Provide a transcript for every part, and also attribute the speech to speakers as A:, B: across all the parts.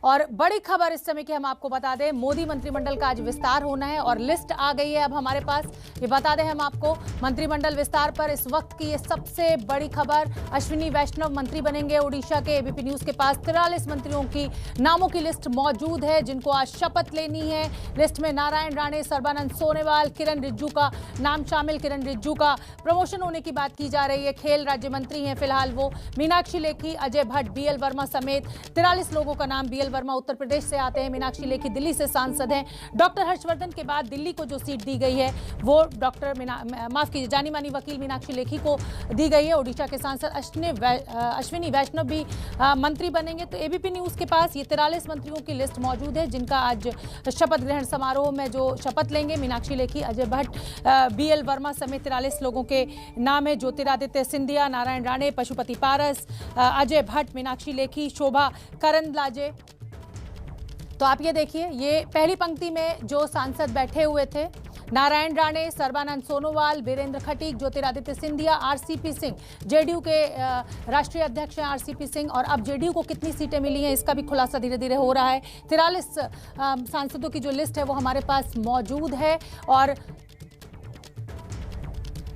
A: और बड़ी खबर इस समय की हम आपको बता दें, मोदी मंत्रिमंडल का आज विस्तार होना है और लिस्ट आ गई है अब हमारे पास। ये बता दें हम आपको, मंत्रिमंडल विस्तार पर इस वक्त की ये सबसे बड़ी खबर। अश्विनी वैष्णव मंत्री बनेंगे ओडिशा के। एबीपी न्यूज के पास 43 मंत्रियों की नामों की लिस्ट मौजूद है जिनको आज शपथ लेनी है। लिस्ट में नारायण राणे, सर्बानंद सोनोवाल, किरण रिजिजू का नाम शामिल। किरण रिजिजू का प्रमोशन होने की बात की जा रही है। खेल राज्य मंत्री हैं फिलहाल वो। मीनाक्षी लेखी, अजय भट्ट, बीएल वर्मा समेत 43 लोगों का नाम। बीएल वर्मा उत्तर प्रदेश से आते हैं, मीनाक्षी लेखी दिल्ली से सांसद हैं। डॉक्टर हर्षवर्धन के बाद दिल्ली को जो सीट दी गई है वो माफ कीजिए जानी मानी वकील मीनाक्षी लेखी को दी गई है। ओडिशा के सांसद अश्विनी वैष्णव भी मंत्री बनेंगे। तो एबीपी न्यूज के पास ये 43 मंत्रियों की लिस्ट मौजूद है जिनका आज शपथ ग्रहण समारोह में जो शपथ लेंगे। मीनाक्षी लेखी, अजय भट्ट, बीएल वर्मा समेत 43 लोगों के नाम है। ज्योतिरादित्य सिंधिया, नारायण राणे, पशुपति पारस, अजय भट्ट, मीनाक्षी लेखी, शोभा करंदलाजे। तो आप ये देखिए, ये पहली पंक्ति में जो सांसद बैठे हुए थे, नारायण राणे, सर्बानंद सोनोवाल, वीरेंद्र खटीक, ज्योतिरादित्य सिंधिया, आरसीपी सिंह, जेडीयू के राष्ट्रीय अध्यक्ष हैं आरसीपी सिंह। और अब जेडीयू को कितनी सीटें मिली हैं इसका भी खुलासा धीरे धीरे हो रहा है। 43 सांसदों की जो लिस्ट है वो हमारे पास मौजूद है और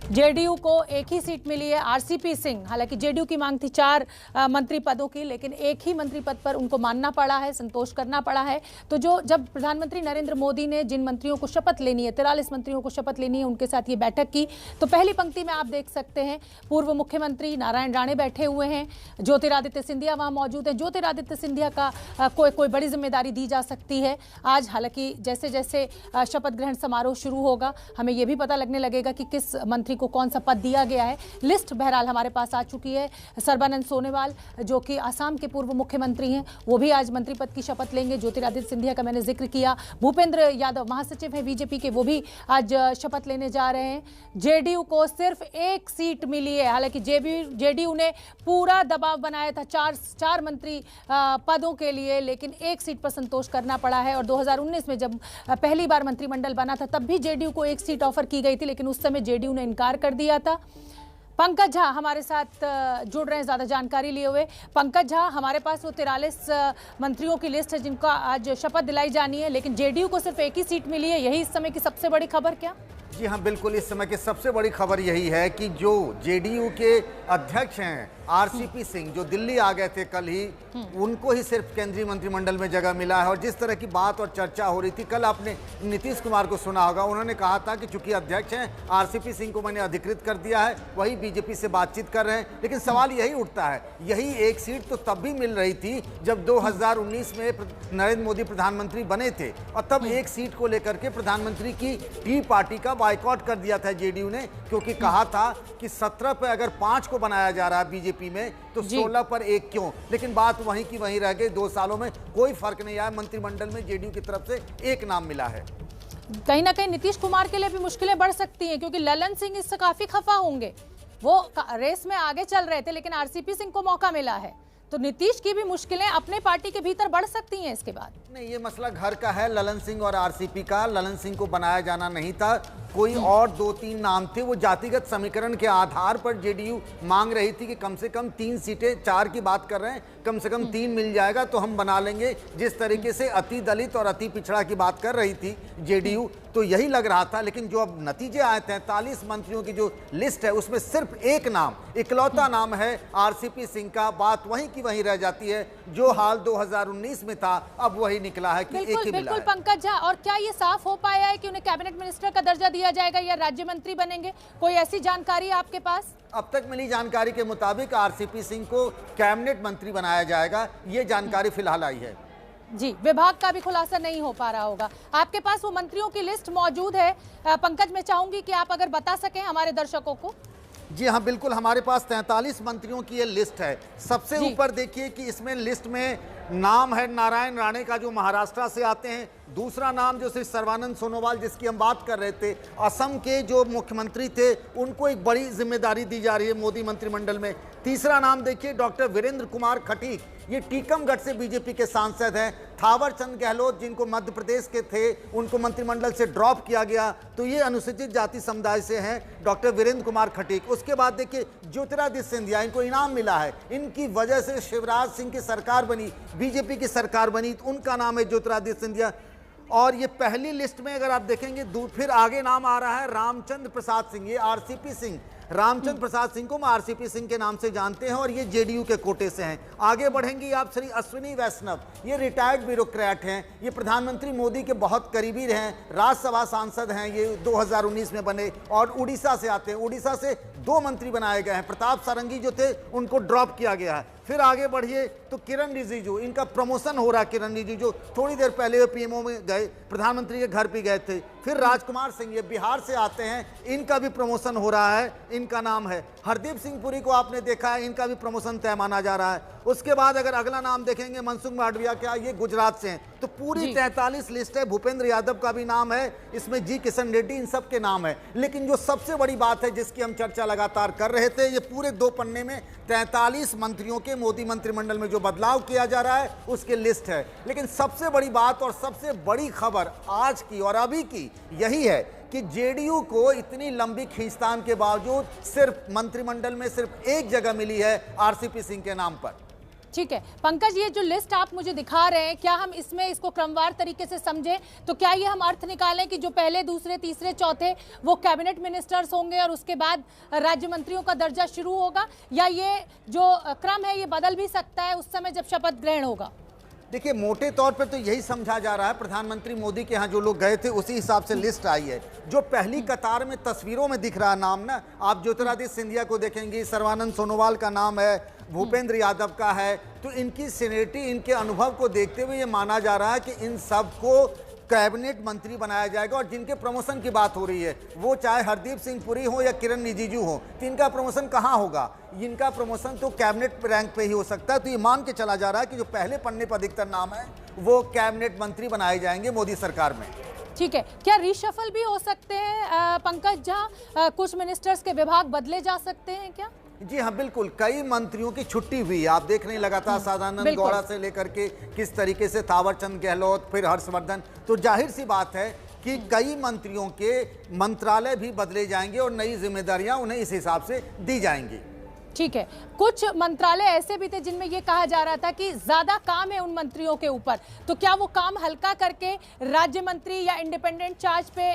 A: जेडीयू को एक ही सीट मिली है, आरसीपी सिंह। हालांकि जेडीयू की मांग थी 4 मंत्री पदों की, लेकिन एक ही मंत्री पद पर उनको मानना पड़ा है, संतोष करना पड़ा है। तो जब प्रधानमंत्री नरेंद्र मोदी ने जिन मंत्रियों को शपथ लेनी है, 43 मंत्रियों को शपथ लेनी है, उनके साथ ये बैठक की, तो पहली पंक्ति में आप देख सकते हैं पूर्व मुख्यमंत्री नारायण राणे बैठे हुए हैं। ज्योतिरादित्य सिंधिया वहाँ मौजूद है। ज्योतिरादित्य सिंधिया का कोई बड़ी जिम्मेदारी दी जा सकती है आज। हालांकि जैसे जैसे शपथ ग्रहण समारोह शुरू होगा हमें यह भी पता लगने लगेगा कि किस मंत्री को कौन सा पद दिया गया है। लिस्ट बहरहाल हमारे पास आ चुकी है। सर्बानंद सोनोवाल जो कि असम के पूर्व मुख्यमंत्री हैं, वो भी आज मंत्री पद की शपथ लेंगे। ज्योतिरादित्य सिंधिया का मैंने जिक्र किया। भूपेंद्र यादव महासचिव हैं बीजेपी के, वो भी आज शपथ लेने जा रहे हैं। जेडीयू को सिर्फ एक सीट मिली है। हालांकि जेडीयू ने पूरा दबाव बनाया था चार मंत्री पदों के लिए, लेकिन एक सीट पर संतोष करना पड़ा है। और 2019 में जब पहली बार मंत्रिमंडल बना था तब भी जेडीयू को एक सीट ऑफर की गई थी, लेकिन उस समय जेडीयू ने इनकार कर दिया था। पंकज झा हमारे साथ जुड़ रहे हैं ज्यादा जानकारी लिए हुए। पंकज झा, हमारे पास वो 43 मंत्रियों की लिस्ट है जिनका आज शपथ दिलाई जानी है, लेकिन जेडीयू को सिर्फ एक ही सीट मिली है। यही इस समय की सबसे बड़ी खबर क्या?
B: जी हाँ, बिल्कुल इस समय की सबसे बड़ी खबर यही है कि जो जेडीयू के अध्यक्ष हैं आरसीपी सिंह, जो दिल्ली आ गए थे कल ही, उनको ही सिर्फ केंद्रीय मंत्रिमंडल में जगह मिला है। और जिस तरह की बात और चर्चा हो रही थी, कल आपने नीतीश कुमार को सुना होगा, उन्होंने कहा था कि चूंकि अध्यक्ष हैं आरसीपी सिंह को मैंने अधिकृत कर दिया है, वही बीजेपी से बातचीत कर रहे हैं। लेकिन सवाल यही उठता है, यही एक सीट तो तब भी मिल रही थी जब 2019 में नरेंद्र मोदी प्रधानमंत्री बने थे, और तब एक सीट को लेकर के प्रधानमंत्री की टी पार्टी का बायकॉट कर दिया था जेडीयू ने, क्योंकि कहा था कि 17 पे अगर 5 को बनाया जा रहा है बीजेपी में तो 16 पर 1 क्यों। लेकिन बात वहीं की वहीं रह गई। 2 सालों में कोई फर्क नहीं आया। मंत्रिमंडल में जेडीयू की तरफ से एक नाम मिला है।
A: कहीं ना कहीं नीतीश कुमार के लिए भी मुश्किलें बढ़ सकती हैं, क्योंकि ललन सिंह इससे काफी खफा होंगे। वो रेस में आगे चल रहे थे लेकिन आरसीपी सिंह को मौका मिला है, तो नीतीश की भी मुश्किलें अपने पार्टी के भीतर बढ़ सकती हैं इसके बाद।
B: नहीं, ये मसला घर का है ललन सिंह और आरसीपी का। ललन सिंह को बनाया जाना नहीं था, कोई और 2-3 नाम थे। वो जातिगत समीकरण के आधार पर जेडीयू मांग रही थी कि कम से कम 3 सीटें, 4 की बात कर रहे हैं, कम से कम 3 मिल जाएगा तो हम बना लेंगे। जिस तरीके से अति दलित और अति पिछड़ा की बात कर रही थी जेडीयू, तो यही लग रहा था। लेकिन जो अब नतीजे आए थे, 43 मंत्रियों की जो लिस्ट है उसमें सिर्फ एक नाम, इकलौता नाम है आरसीपी सिंह का। बात वहीं की वहीं रह जाती है। जो हाल 2019 में था अब वही निकला है कि एक ही मिला है।
A: बिल्कुल पंकज झा, और क्या ये साफ हो पाया है कि उन्हें कैबिनेट मिनिस्टर का दर्जा दिया जाएगा या राज्य मंत्री बनेंगे? कोई ऐसी जानकारी है आपके पास?
B: अब तक मिली जानकारी के मुताबिक आरसीपी सिंह को कैबिनेट मंत्री बनाया जाएगा, ये जानकारी फिलहाल आई है।
A: जी, विभाग का भी खुलासा नहीं हो पा रहा होगा। आपके पास वो मंत्रियों की लिस्ट मौजूद है पंकज, मैं चाहूंगी कि आप अगर बता सकें हमारे दर्शकों को।
B: जी हाँ, बिल्कुल, हमारे पास 43 मंत्रियों की ये लिस्ट है। सबसे ऊपर देखिए कि इसमें लिस्ट में नाम है नारायण राणे का, जो महाराष्ट्र से आते हैं। दूसरा नाम जो श्री सर्बानंद सोनोवाल, जिसकी हम बात कर रहे थे, असम के जो मुख्यमंत्री थे, उनको एक बड़ी जिम्मेदारी दी जा रही है मोदी मंत्रिमंडल में। तीसरा नाम देखिए डॉक्टर वीरेंद्र कुमार खटीक, ये टीकमगढ़ से बीजेपी के सांसद हैं। थावर चंद गहलोत जिनको मध्य प्रदेश के थे, उनको मंत्रिमंडल से ड्रॉप किया गया, तो ये अनुसूचित जाति समुदाय से हैं डॉक्टर वीरेंद्र कुमार खटीक। उसके बाद देखिए ज्योतिरादित्य सिंधिया, इनको इनाम मिला है, इनकी वजह से शिवराज सिंह की सरकार बनी, बीजेपी की सरकार बनी, तो उनका नाम है ज्योतिरादित्य सिंधिया। और ये पहली लिस्ट में अगर आप देखेंगे फिर आगे नाम आ रहा है रामचंद्र प्रसाद सिंह, ये आरसीपी सिंह, रामचंद्र प्रसाद सिंह को हम आरसीपी सिंह के नाम से जानते हैं और ये जेडीयू के कोटे से हैं। आगे बढ़ेंगे आप श्री अश्विनी वैष्णव, ये रिटायर्ड ब्यूरोक्रेट हैं, ये प्रधानमंत्री मोदी के बहुत करीबी रहे, राज्यसभा सांसद हैं, ये 2019 में बने और उड़ीसा से आते हैं। उड़ीसा से 2 मंत्री बनाए गए हैं, प्रताप सारंगी जो थे उनको ड्रॉप किया गया है। फिर आगे बढ़िए तो किरण रिजिजू, इनका प्रमोशन हो रहा है। किरण रिजिजू थोड़ी देर पहले वे पीएमओ में गए, प्रधानमंत्री के घर भी गए थे। फिर राजकुमार सिंह, ये बिहार से आते हैं, इनका भी प्रमोशन हो रहा है, इनका नाम है। हरदीप सिंह पुरी को आपने देखा है, इनका भी प्रमोशन तय माना जा रहा है। उसके बाद अगर अगला नाम देखेंगे मनसुख मांडविया, क्या ये गुजरात से हैं, तो पूरी 43 लिस्ट है। भूपेंद्र यादव का भी नाम है, इसमें जी किशन रेड्डी, इन सब के नाम है। लेकिन जो सबसे बड़ी बात है जिसकी हम चर्चा लगातार कर रहे थे, ये पूरे 2 पन्ने में 43 मंत्रियों के मोदी मंत्रिमंडल में जो बदलाव किया जा रहा है उसकी लिस्ट है। लेकिन सबसे बड़ी बात और सबसे बड़ी खबर आज की और अभी की यही है कि जेडीयू को इतनी लंबी खींचतान के बावजूद सिर्फ मंत्रिमंडल में सिर्फ एक जगह मिली है आरसीपी सिंह के नाम पर।
A: ठीक है पंकज, ये जो लिस्ट आप मुझे दिखा रहे हैं, क्या हम इसमें इसको क्रमवार तरीके से समझें तो क्या ये हम अर्थ निकालें कि जो पहले, दूसरे, तीसरे, चौथे वो कैबिनेट मिनिस्टर्स होंगे और उसके बाद राज्य मंत्रियों का दर्जा शुरू होगा, या ये जो क्रम है ये बदल भी सकता है उस समय जब शपथ ग्रहण होगा?
B: देखिए मोटे तौर पे तो यही समझा जा रहा है, प्रधानमंत्री मोदी के यहाँ जो लोग गए थे उसी हिसाब से लिस्ट आई है। जो पहली कतार में तस्वीरों में दिख रहा नाम ना, आप ज्योतिरादित्य सिंधिया को देखेंगे, सर्बानंद सोनोवाल का नाम है, भूपेंद्र यादव का है, तो इनकी सीनियरिटी, इनके अनुभव को देखते हुए ये माना जा रहा है कि इन सबको कैबिनेट मंत्री बनाया जाएगा। और जिनके प्रमोशन की बात हो रही है वो चाहे हरदीप सिंह पुरी हो या किरण रिजिजू हो, तो इनका प्रमोशन कहाँ होगा? इनका प्रमोशन तो कैबिनेट रैंक पे ही हो सकता है। तो ये मान के चला जा रहा है कि जो पहले पन्ने पर अधिकतर नाम है वो कैबिनेट मंत्री बनाए जाएंगे मोदी सरकार में।
A: ठीक है, क्या रिशफल भी हो सकते हैं पंकज, जहाँ कुछ मिनिस्टर्स के विभाग बदले जा सकते हैं क्या?
B: जी हाँ बिल्कुल, कई मंत्रियों की छुट्टी हुई है, आप देख रहे हैं लगातार, सदानंद गौड़ा से लेकर के किस तरीके से थावर चंद गहलोत, फिर हर्षवर्धन, तो जाहिर सी बात है कि कई मंत्रियों के मंत्रालय भी बदले जाएंगे और नई जिम्मेदारियां उन्हें इस हिसाब से दी जाएंगी।
A: ठीक है, कुछ मंत्रालय ऐसे भी थे जिनमें यह कहा जा रहा था कि ज्यादा काम है उन मंत्रियों के ऊपर, तो क्या वो काम हल्का करके राज्य मंत्री या इंडिपेंडेंट चार्ज पे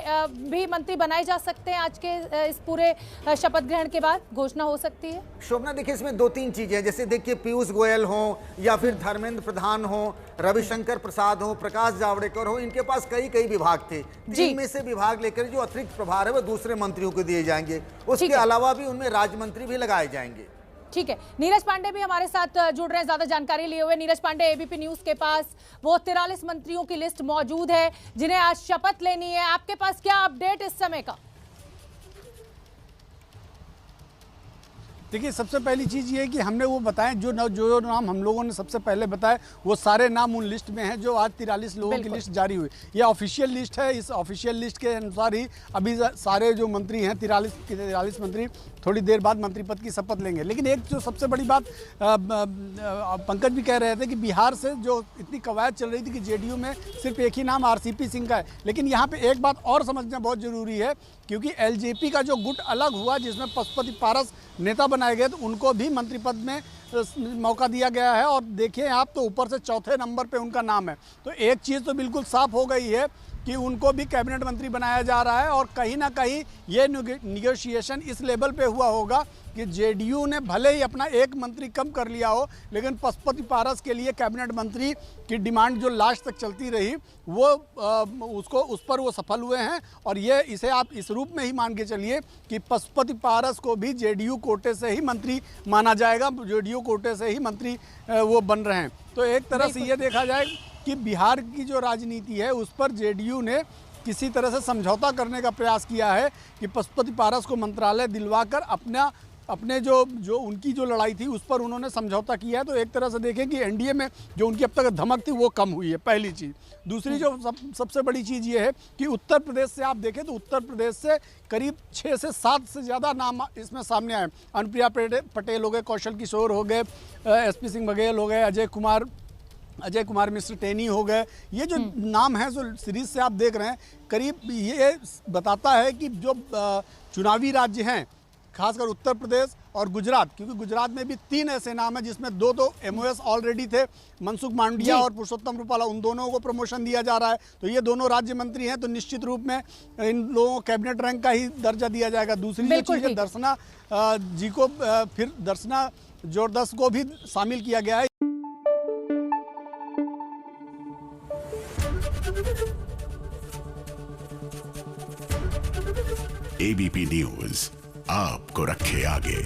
A: भी मंत्री बनाए जा सकते हैं? आज के इस पूरे शपथ ग्रहण के बाद घोषणा हो सकती है। शोभना देखिए, इसमें 2-3 चीजें हैं, जैसे देखिए पीयूष गोयल हो या फिर धर्मेंद्र प्रधान हो, रविशंकर प्रसाद हो, प्रकाश जावड़ेकर हो, इनके पास कई विभाग थे। 3 में से विभाग लेकर जो अतिरिक्त प्रभार है वो दूसरे मंत्रियों को दिए जाएंगे। उसके अलावा भी उनमें राज्य मंत्री भी लगाए जाएंगे। ठीक है, नीरज पांडे भी हमारे साथ जुड़ रहे हैं ज्यादा जानकारी लिए हुए। नीरज पांडे, एबीपी न्यूज के पास वो 43 मंत्रियों की लिस्ट मौजूद है जिन्हें आज शपथ लेनी है, आपके पास क्या अपडेट इस समय का?
C: देखिए, सबसे पहली चीज़ ये है कि हमने वो बताएं जो नाम हम लोगों ने सबसे पहले बताए वो सारे नाम उन लिस्ट में हैं जो आज 43 लोगों की लिस्ट जारी हुई। ये ऑफिशियल लिस्ट है, इस ऑफिशियल लिस्ट के अनुसार ही अभी सारे जो मंत्री हैं 43 मंत्री थोड़ी देर बाद मंत्री पद की शपथ लेंगे। लेकिन एक जो सबसे बड़ी बात पंकज भी कह रहे थे कि बिहार से जो इतनी कवायद चल रही थी कि जेडीयू में सिर्फ एक ही नाम आरसीपी सिंह का है, लेकिन यहाँ पे एक बात और समझना बहुत ज़रूरी है, क्योंकि एलजेपी का जो गुट अलग हुआ जिसमें पशुपति पारस नेता बनाए गए, तो उनको भी मंत्री पद में मौका दिया गया है। और देखिए आप तो ऊपर से 4थे नंबर पे उनका नाम है, तो एक चीज़ तो बिल्कुल साफ हो गई है कि उनको भी कैबिनेट मंत्री बनाया जा रहा है। और कहीं ना कहीं ये निगोशिएशन इस लेवल पे हुआ होगा कि जेडीयू ने भले ही अपना एक मंत्री कम कर लिया हो, लेकिन पशुपति पारस के लिए कैबिनेट मंत्री की डिमांड जो लास्ट तक चलती रही वो उस पर वो सफल हुए हैं। और ये इसे आप इस रूप में ही मान के चलिए कि पशुपति पारस को भी जेडीयू कोटे से ही मंत्री माना जाएगा, जेडीयू कोटे से ही मंत्री वो बन रहे हैं। तो एक तरह से ये देखा जाए कि बिहार की जो राजनीति है उस पर जेडीयू ने किसी तरह से समझौता करने का प्रयास किया है कि पशुपति पारस को मंत्रालय दिलवाकर अपना अपने जो उनकी जो लड़ाई थी उस पर उन्होंने समझौता किया है। तो एक तरह से देखें कि एनडीए में जो उनकी अब तक धमक थी वो कम हुई है, पहली चीज़। दूसरी जो सबसे बड़ी चीज़ ये है कि उत्तर प्रदेश से आप देखें तो उत्तर प्रदेश से करीब 6 से 7 से ज़्यादा नाम इसमें सामने आए। अनुप्रिया पटेल हो गए, कौशल किशोर हो गए, SP सिंह बघेल हो गए, अजय कुमार मिश्र टेनी हो गए। ये जो नाम है जो सीरीज से आप देख रहे हैं, करीब ये बताता है कि जो चुनावी राज्य हैं, खासकर उत्तर प्रदेश और गुजरात, क्योंकि गुजरात में भी 3 ऐसे नाम हैं जिसमें 2 तो MOS ऑलरेडी थे, मनसुख मांडविया और पुरुषोत्तम रूपाला, उन दोनों को प्रमोशन दिया जा रहा है। तो ये दोनों राज्य मंत्री हैं, तो निश्चित रूप में इन लोगों को कैबिनेट रैंक का ही दर्जा दिया जाएगा। दूसरी जो चीज़ है, दर्शना जी को फिर दर्शना जोरदस को भी शामिल किया गया है।
D: ABP न्यूज़ आपको रखे आगे।